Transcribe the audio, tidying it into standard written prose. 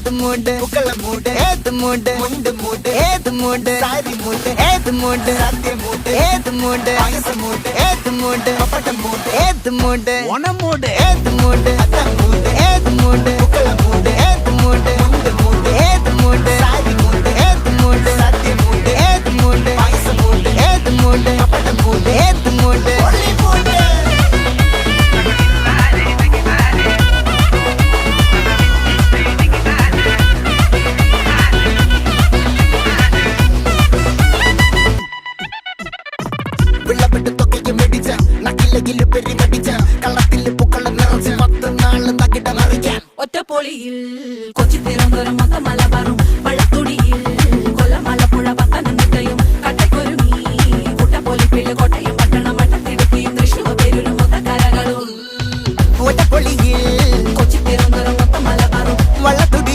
ഏത് മൂട് പുക്കള മൂട് ഏത് മൂട് മുണ്ട് മൂട് ഏത് മൂട് സാരി മൂട് ഏത് മൂട് സത്യ മൂട് ഏത് മൂട് പായസ മൂട് ഏത് മൂട് പപ്പടം മൂട് ഏത് മൂട് ഓണം മൂട് ഏത് മൂട് അത്തം മൂട് ഏത് മൂട് പുക്കള മൂട് ഏത് മൂട് മുണ്ട് മൂട് ഏത് മൂട് സാരി മൂട് ഏത് മൂട് സത്യ മൂട് ഏത് മൂട് പായസ മൂട് ഏത് മൂട് പപ്പടം മൂട് ഏത് മൂട് ഒറ്റപ്പൊളിയിൽ കൊച്ചി തിരുവനന്തപുരം മൊത്തം മലബാറും